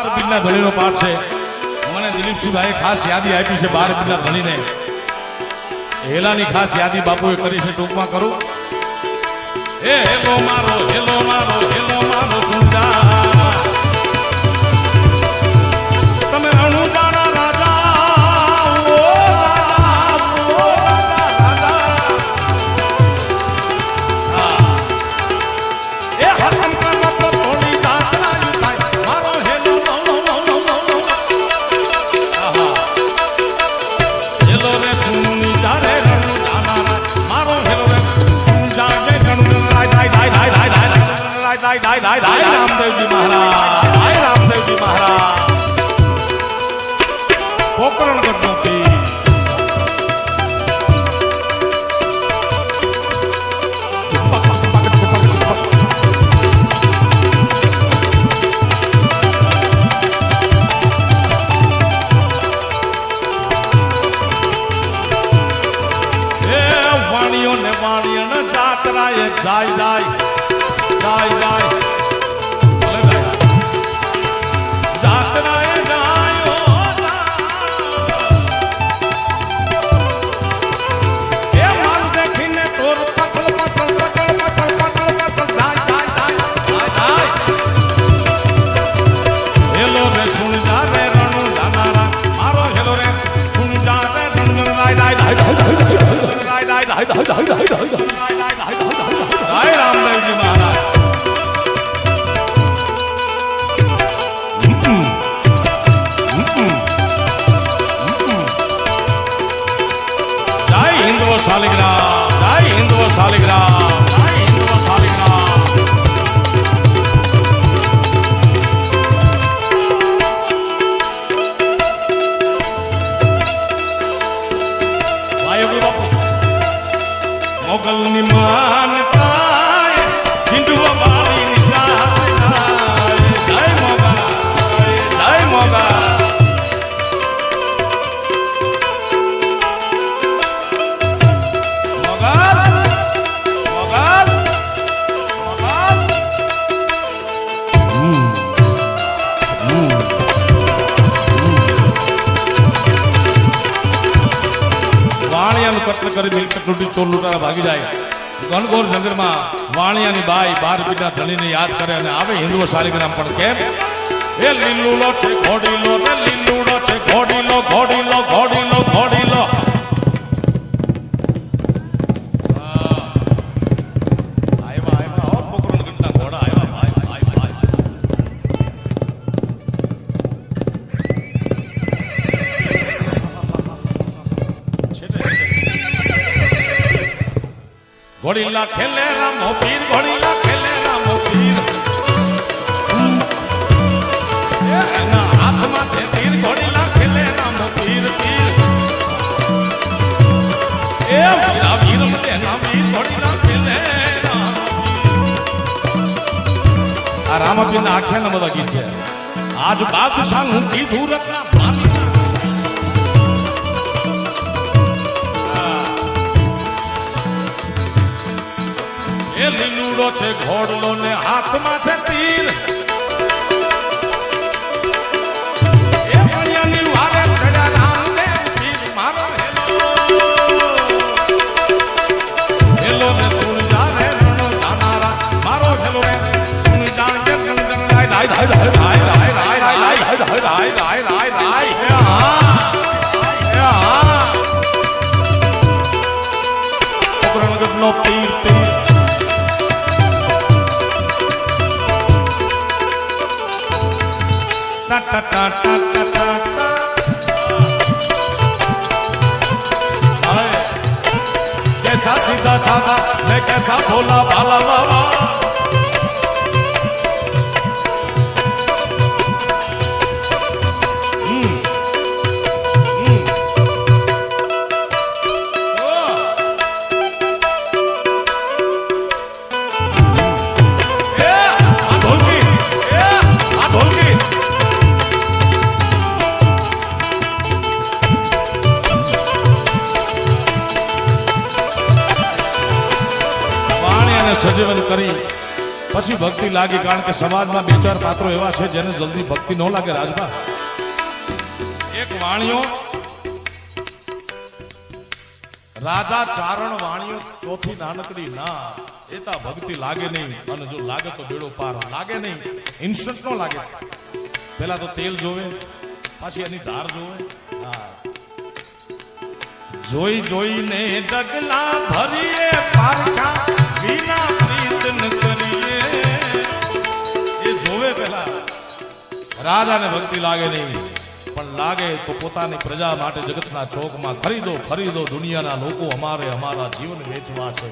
12 બીજના ધણીનો પાઠ છે. મને દિલીપસિંહભાઈએ ખાસ યાદી આપી છે 12 બીજના ધણીને. હેલાની ખાસ યાદી બાપુએ કરી છે, ટૂંકમાં કરું. એ હેલો મારો હેલો મારો હેલો મારો સુંદા તમે રણુજાના રાજા ઓ રાજા એ હરમ કરનો તો થોડી જાતના યુ થાય મારો હેલો નો નો નો નો નો આહા હેલો રે સુની જારે રણુજાના મારો હેલો રે સુન જાગે રામદેવજી મહારાજ, રામદેવજી મહારાજ, પોકરણગઢનો પીર. એ વાણીઓ ને વાણીઓ ને જાતરાએ જાય જાય જાય જાય જાતરાએ જાયો એ માલ દેખીને ચોર પકડ પકડ પકડ પકડ પકડ પકડ જાય જાય જાય જાય હેલો રે સુન જા રે રણુ જાનારા મારો હેલો રે સુન જા રે રણુ રાય રાય રાય રાય રાય રાય રામદેવજી મહારાજ. જય હિન્દુ શાલિગ્રામ, જય હિન્દુ શાલિગ્રામ, જય હિન્દુ શાલિગ્રામ. વાયુ બાપુ મોગલની માનતા ચીંડુआ વાળી નિશાન જય મોગા જય મોગા. વાણિયાનું કત્લ કરી મિલકત લૂંટી ચોર લૂંટારા ભાગી જાય. ઘનઘોર જંગલમાં વાણિયાની બાઈ 12 બીજના ધણીને યાદ કરે અને આવે હિન્દુ શાલિગ્રામ. પણ કેમ? એ લીલુડો છે ઘોડીલો ને લીલુડો છે ઘોડીલો ઘોડીલો ઘોડીલો ઘોડીલો. આવ્યા આવ્યા હો પોકરણગઢના ઘોડા આવ્યા ભાઈ ભાઈ ભાઈ. ઘોડીલા ખેલે રામો પીર, ઘોડીલા ખેલે રામો પીર. એના હાથમાં છે તીર, ઘોડીલા ખેલે રામો પીર પીર. એ વીરા વીર તેના વીર, ઘોડીલા ખેલે રામો પીર. આ રામપીરના આખ્યાનના બધા ગીત છે. આજ બાદશાહનું કીધું રત્ના એ લીલુડો છે ઘોડલો ને હાથમાં છે તીર. એ મણિયાની વારે ચડ્યા રામદેવ પીર મારો હેલો હેલો રે સુન જા રે રણો જાનારા મારો હેલો રે સુન જા કે ગણ રાય રાય રાય રાય રાય રાય રાય રાય રાય રાય રાય રાય. એ હા પોકરણગઢનો પીર પીર. Ta ta ta ta ta ta. कैसा सीधा साधा मैं कैसा भोला भाला बाबा. સજીવન કરી પછી ભક્તિ લાગી, કારણ કે સમાજમાં બે ચાર પાત્રો એવા છે જેને જલ્દી ભક્તિ ન લાગે. રાજભા એક વાણિયો, રાજા ચારણ વાણિયો, ચોથી નાનકડી ના, એતા ભક્તિ લાગે નહીં. અને જો લાગે તો બેડો પાર. લાગે નહીં, ઇન્સ્ટન્ટ નો લાગે. પેલા તો તેલ જોવે, પાછી એની ધાર જોવે. જોઈ જોઈને ડગલા ભરીએ, પારખા વિના પ્રીત ન કરીએ. એ જોવે પેલા. રાજાને ભક્તિ લાગે નહીં, પણ લાગે તો પોતાની પ્રજા માટે જગતના ચોકમાં ખરીદો ખરીદો દુનિયાના લોકો, અમારે અમારા જીવન વેચવા છે.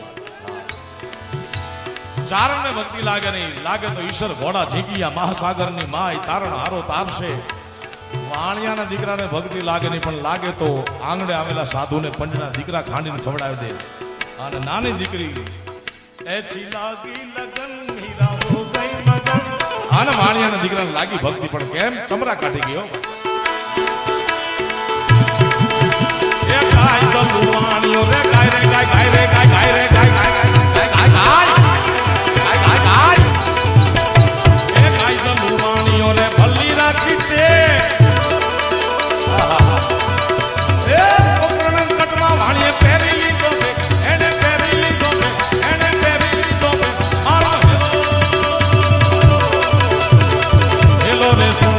ચારણને ભક્તિ લાગે નહીં, લાગે તો ઈશ્વર ઘોડા ઝીંકિયા મહાસાગરની માય તારણ હારો તારશે. વાણિયાના દીકરાને ભક્તિ લાગે નહીં, પણ લાગે તો આંગણે આવેલા સાધુને પંજના દીકરા ખાંડીને ખવડાવી દે. અને નાની દીકરી એસી લાગી લગન હીરા હો ગઈ મગન. આને વાણિયાના દીકરાને લાગી ભક્તિ, પણ કેમ? ચમરા કાઢી ગયો. એ ગાય દલુ વાણિયો રે ગાય રે ગાય ગાય રે ગાય ગાય રે ગાય ગાય ગાય ગાય ગાય ગાય ગાય. એ ગાય દલુ વાણિયો રે ભલ્લી રાખી તે. વાણીએ પહેરી લીધો બે, એને પહેરી લીધો બે, એને પહેરી લીધો બે. મારો હેલો રે સુન